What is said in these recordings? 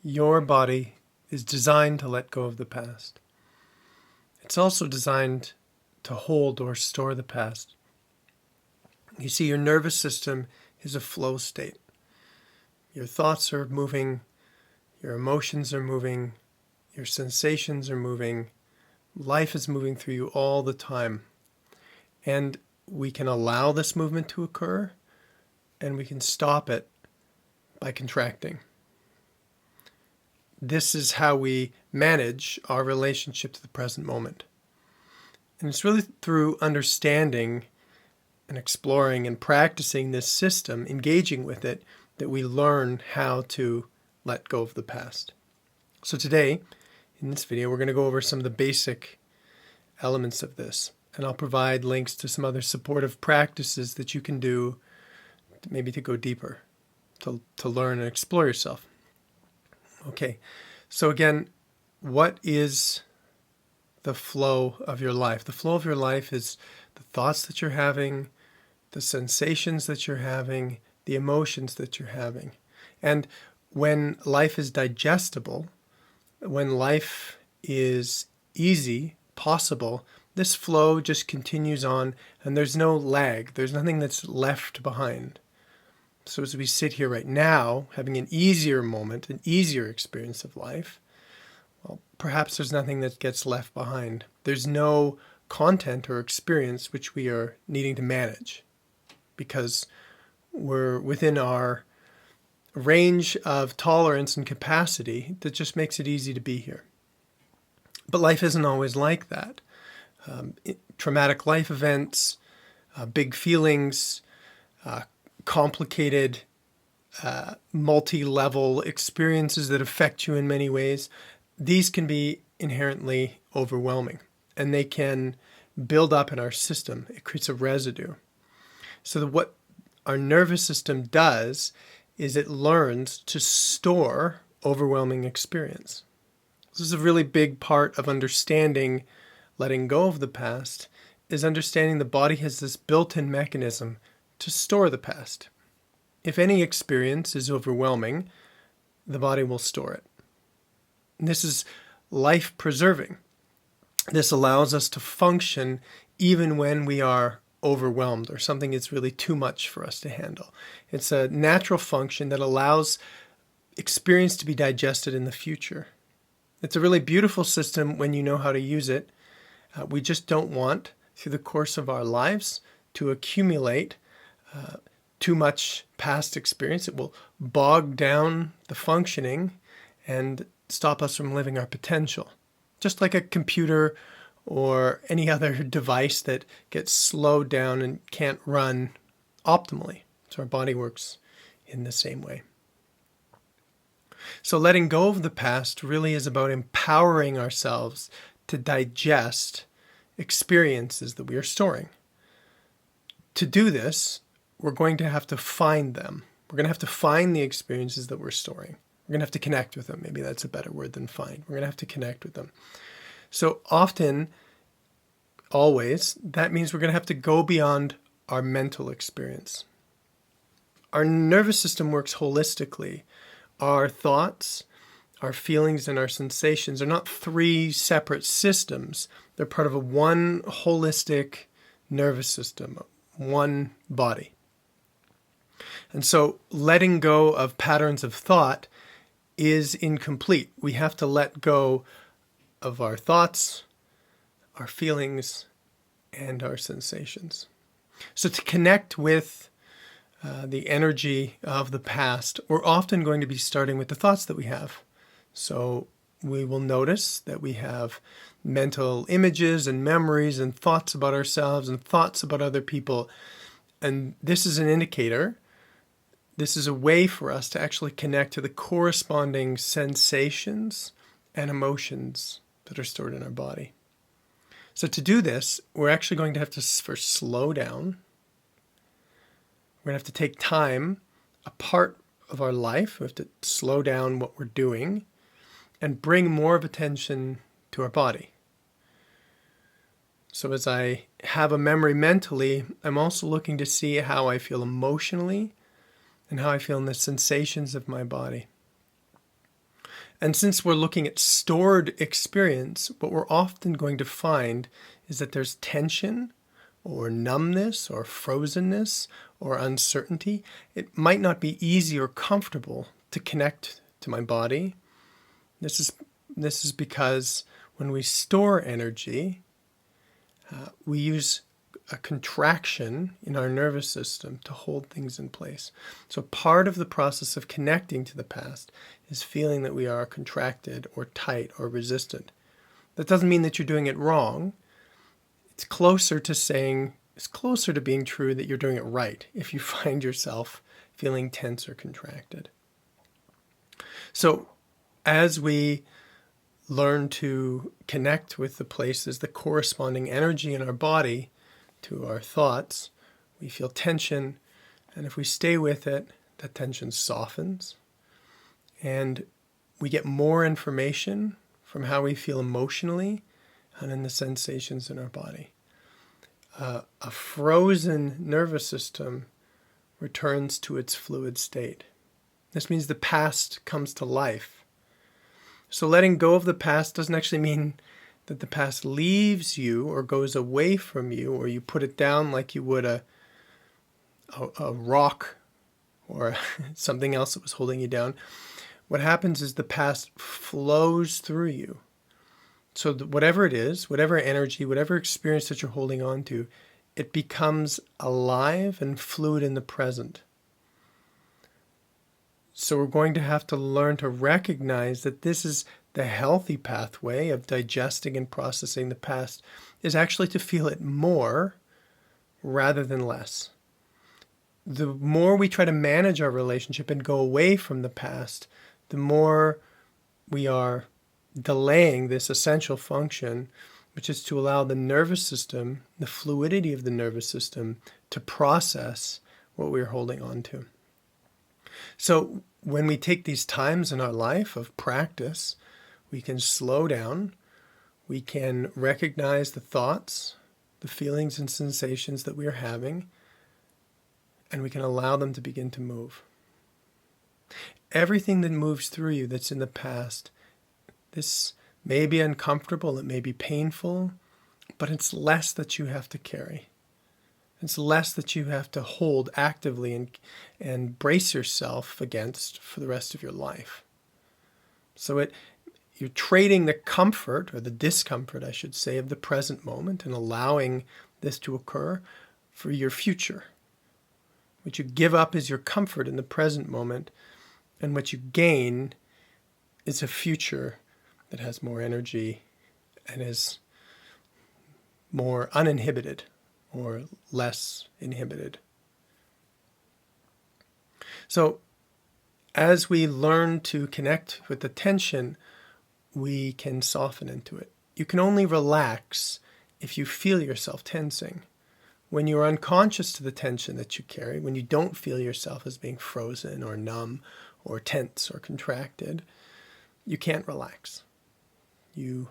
Your body is designed to let go of the past. It's also designed to hold or store the past. You see, your nervous system is a flow state. Your thoughts are moving, your emotions are moving, your sensations are moving. Life is moving through you all the time. And we can allow this movement to occur, and we can stop it by contracting. This is how we manage our relationship to the present moment. And it's really through understanding and exploring and practicing this system, engaging with it, that we learn how to let go of the past. So today, in this video, we're going to go over some of the basic elements of this. And I'll provide links to some other supportive practices that you can do, maybe to go deeper, to learn and explore yourself. Okay, so again, what is the flow of your life? The flow of your life is the thoughts that you're having, the sensations that you're having, the emotions that you're having. And when life is digestible, when life is easy, possible, this flow just continues on, and there's no lag. There's nothing that's left behind. So as we sit here right now, having an easier moment, an easier experience of life, well, perhaps there's nothing that gets left behind. There's no content or experience which we are needing to manage because we're within our range of tolerance and capacity that just makes it easy to be here. But life isn't always like that. Traumatic life events, big feelings, complicated, multi-level experiences that affect you in many ways, these can be inherently overwhelming, and they can build up in our system. It creates a residue. So that what our nervous system does is it learns to store overwhelming experience. This is a really big part of understanding letting go of the past, is understanding the body has this built-in mechanism to store the past. If any experience is overwhelming, the body will store it. And this is life-preserving. This allows us to function even when we are overwhelmed or something is really too much for us to handle. It's a natural function that allows experience to be digested in the future. It's a really beautiful system when you know how to use it. We just don't want, through the course of our lives, to accumulate too much past experience. It will bog down the functioning and stop us from living our potential. Just like a computer or any other device that gets slowed down and can't run optimally. So our body works in the same way. So letting go of the past really is about empowering ourselves to digest experiences that we are storing. To do this, we're going to have to find them. We're going to have to find the experiences that we're storing. We're going to have to connect with them. Maybe that's a better word than find. We're going to have to connect with them. So often, always, that means we're going to have to go beyond our mental experience. Our nervous system works holistically. Our thoughts, our feelings, and our sensations are not three separate systems. They're part of one holistic nervous system, one body. And so letting go of patterns of thought is incomplete. We have to let go of our thoughts, our feelings, and our sensations. So to connect with the energy of the past, we're often going to be starting with the thoughts that we have. So we will notice that we have mental images and memories and thoughts about ourselves and thoughts about other people. And this is an indicator. This is a way for us to actually connect to the corresponding sensations and emotions that are stored in our body. So to do this, we're actually going to have to first slow down. We're going to have to take time, a part of our life. We have to slow down what we're doing and bring more of attention to our body. So as I have a memory mentally, I'm also looking to see how I feel emotionally and how I feel in the sensations of my body. And since we're looking at stored experience, what we're often going to find is that there's tension or numbness or frozenness or uncertainty. It might not be easy or comfortable to connect to my body. This is because when we store energy, we use a contraction in our nervous system to hold things in place. So part of the process of connecting to the past is feeling that we are contracted or tight or resistant. That doesn't mean that you're doing it wrong. It's closer to being true that you're doing it right if you find yourself feeling tense or contracted. So as we learn to connect with the places, the corresponding energy in our body to our thoughts, we feel tension, and if we stay with it, that tension softens, and we get more information from how we feel emotionally and in the sensations in our body. A frozen nervous system returns to its fluid state. This means the past comes to life. So letting go of the past doesn't actually mean that the past leaves you or goes away from you, or you put it down like you would a rock or something else that was holding you down. What happens is the past flows through you. So whatever it is, whatever energy, whatever experience that you're holding on to, it becomes alive and fluid in the present. So we're going to have to learn to recognize that this is the healthy pathway of digesting and processing the past, is actually to feel it more rather than less. The more we try to manage our relationship and go away from the past, the more we are delaying this essential function, which is to allow the nervous system, the fluidity of the nervous system, to process what we're holding on to. So when we take these times in our life of practice, we can slow down, we can recognize the thoughts, the feelings and sensations that we are having, and we can allow them to begin to move. Everything that moves through you that's in the past, this may be uncomfortable, it may be painful, but it's less that you have to carry. It's less that you have to hold actively and brace yourself against for the rest of your life. So you're trading the comfort, or the discomfort, I should say, of the present moment and allowing this to occur for your future. What you give up is your comfort in the present moment, and what you gain is a future that has more energy and is more uninhibited or less inhibited. So as we learn to connect with the tension, we can soften into it. You can only relax if you feel yourself tensing. When you're unconscious to the tension that you carry, when you don't feel yourself as being frozen or numb or tense or contracted, you can't relax. You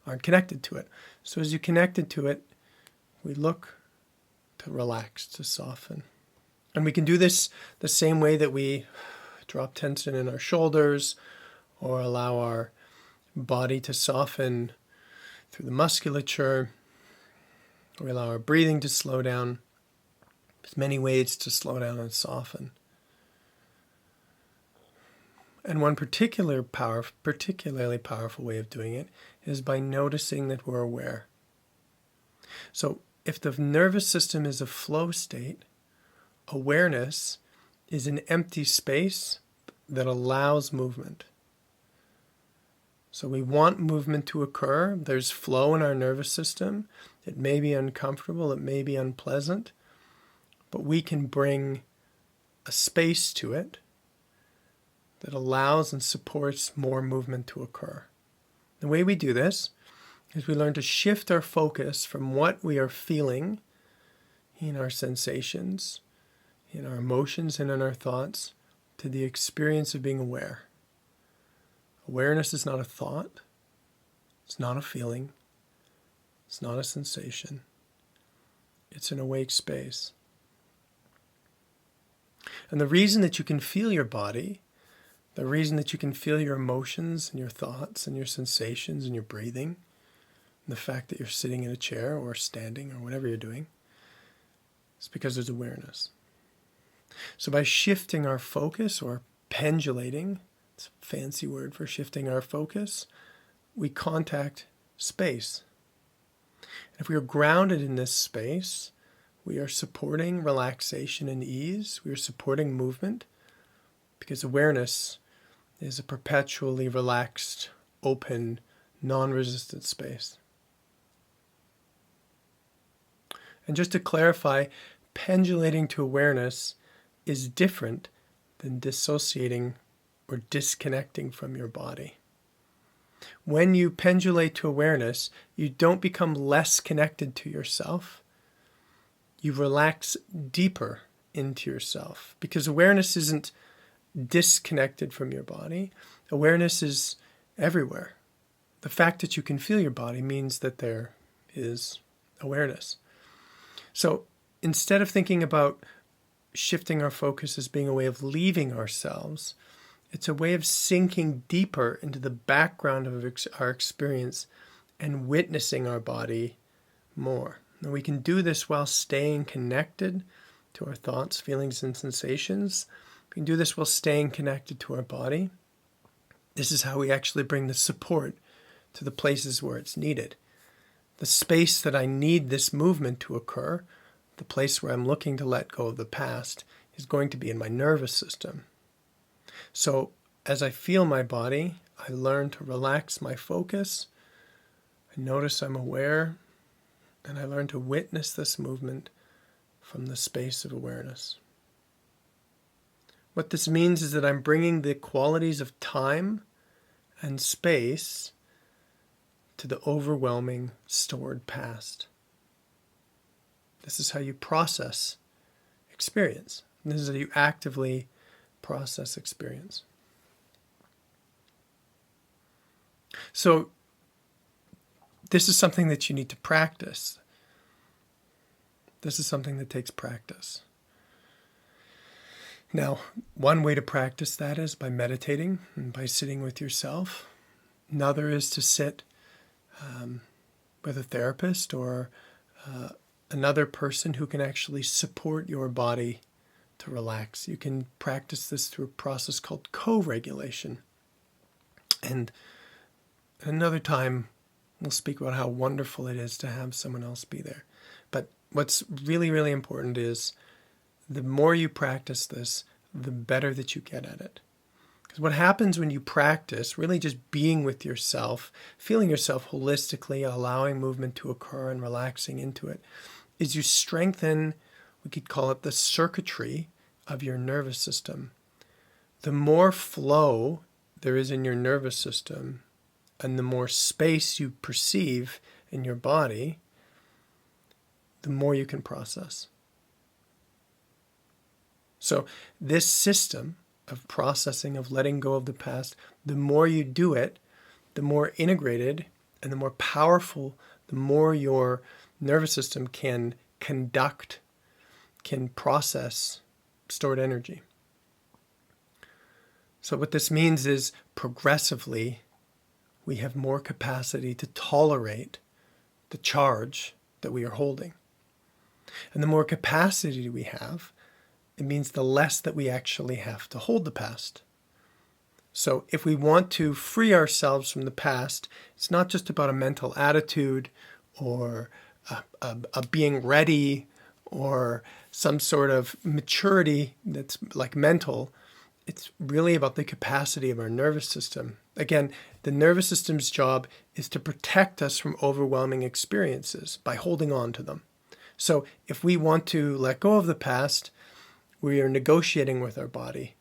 aren't connected to it. So as you connected to it, we look to relax, to soften. And we can do this the same way that we drop tension in our shoulders or allow our body to soften through the musculature. We allow our breathing to slow down. There's many ways to slow down and soften. And one particularly powerful way of doing it is by noticing that we're aware. So if the nervous system is a flow state, awareness is an empty space that allows movement. So we want movement to occur. There's flow in our nervous system. It may be uncomfortable, it may be unpleasant, but we can bring a space to it that allows and supports more movement to occur. The way we do this is we learn to shift our focus from what we are feeling in our sensations, in our emotions, and in our thoughts to the experience of being aware. Awareness is not a thought. It's not a feeling. It's not a sensation. It's an awake space. And the reason that you can feel your body, The reason that you can feel your emotions and your thoughts and your sensations and your breathing, and the fact that you're sitting in a chair or standing or whatever you're doing, is because there's awareness. So by shifting our focus, or pendulating, it's a fancy word for shifting our focus, we contact space. And if we are grounded in this space, we are supporting relaxation and ease. We are supporting movement, because awareness is a perpetually relaxed, open, non-resistant space. And just to clarify, pendulating to awareness is different than dissociating or disconnecting from your body. When you pendulate to awareness, you don't become less connected to yourself. You relax deeper into yourself, because awareness isn't disconnected from your body. Awareness is everywhere. The fact that you can feel your body means that there is awareness. So instead of thinking about shifting our focus as being a way of leaving ourselves, it's a way of sinking deeper into the background of our experience and witnessing our body more. And we can do this while staying connected to our thoughts, feelings, and sensations. We can do this while staying connected to our body. This is how we actually bring the support to the places where it's needed. The space that I need this movement to occur, the place where I'm looking to let go of the past, is going to be in my nervous system. So as I feel my body, I learn to relax my focus. I notice I'm aware, and I learn to witness this movement from the space of awareness. What this means is that I'm bringing the qualities of time and space to the overwhelming stored past. This is how you process experience. This is how you actively process experience. So this is something that you need to practice. This is something that takes practice. Now, one way to practice that is by meditating and by sitting with yourself. Another is to sit with a therapist or another person who can actually support your body to relax. You can practice this through a process called co-regulation. And another time, we'll speak about how wonderful it is to have someone else be there. But what's really, really important is the more you practice this, the better that you get at it. Because what happens when you practice, really just being with yourself, feeling yourself holistically, allowing movement to occur and relaxing into it, is you strengthen, we could call it the circuitry of your nervous system. The more flow there is in your nervous system, and the more space you perceive in your body, the more you can process. So this system of processing, of letting go of the past, the more you do it, the more integrated and the more powerful, the more your nervous system can conduct, can process stored energy. So what this means is progressively we have more capacity to tolerate the charge that we are holding. And the more capacity we have, it means the less that we actually have to hold the past. So if we want to free ourselves from the past, it's not just about a mental attitude or a being ready or some sort of maturity that's like mental. It's really about the capacity of our nervous system. Again, the nervous system's job is to protect us from overwhelming experiences by holding on to them. So if we want to let go of the past, we are negotiating with our body.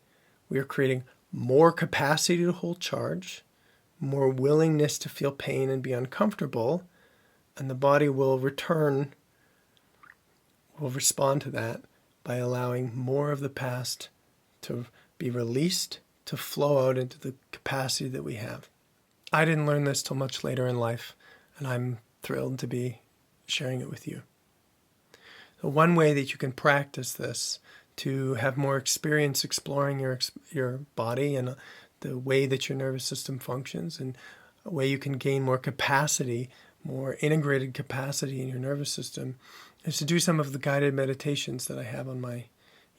We are creating more capacity to hold charge, more willingness to feel pain and be uncomfortable, and the body will respond to that by allowing more of the past to be released, to flow out into the capacity that we have. I didn't learn this till much later in life, and I'm thrilled to be sharing it with you. So one way that you can practice this to have more experience exploring your body and the way that your nervous system functions, and a way you can gain more capacity, more integrated capacity in your nervous system, is to do some of the guided meditations that I have on my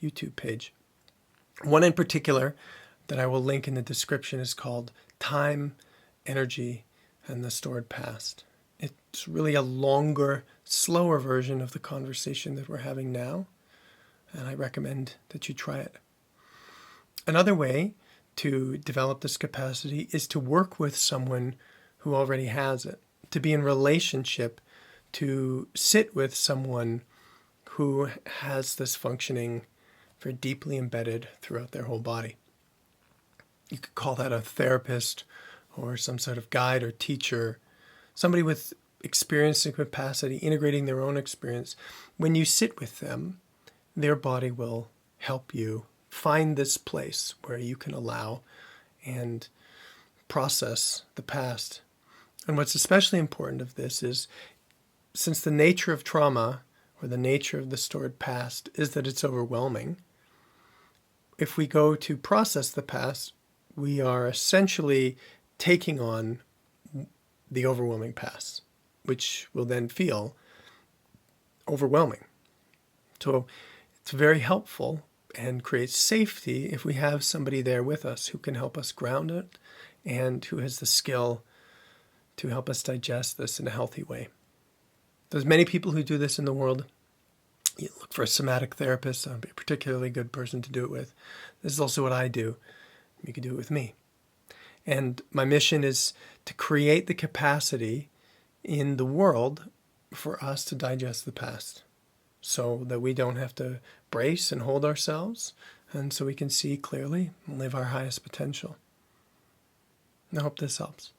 YouTube page. One in particular that I will link in the description is called Time, Energy, and the Stored Past. It's really a longer, slower version of the conversation that we're having now, and I recommend that you try it. Another way to develop this capacity is to work with someone who already has it, to be in relationship, to sit with someone who has this functioning very deeply embedded throughout their whole body. You could call that a therapist or some sort of guide or teacher, somebody with experience and capacity, integrating their own experience. When you sit with them, their body will help you find this place where you can allow and process the past. And what's especially important of this is, since the nature of trauma, or the nature of the stored past, is that it's overwhelming, if we go to process the past, we are essentially taking on the overwhelming past, which will then feel overwhelming. So it's very helpful and creates safety if we have somebody there with us who can help us ground it and who has the skill to help us digest this in a healthy way. There's many people who do this in the world. You look for a somatic therapist. That would be a particularly good person to do it with. This is also what I do. You can do it with me. And my mission is to create the capacity in the world for us to digest the past, so that we don't have to brace and hold ourselves, and so we can see clearly and live our highest potential. I hope this helps.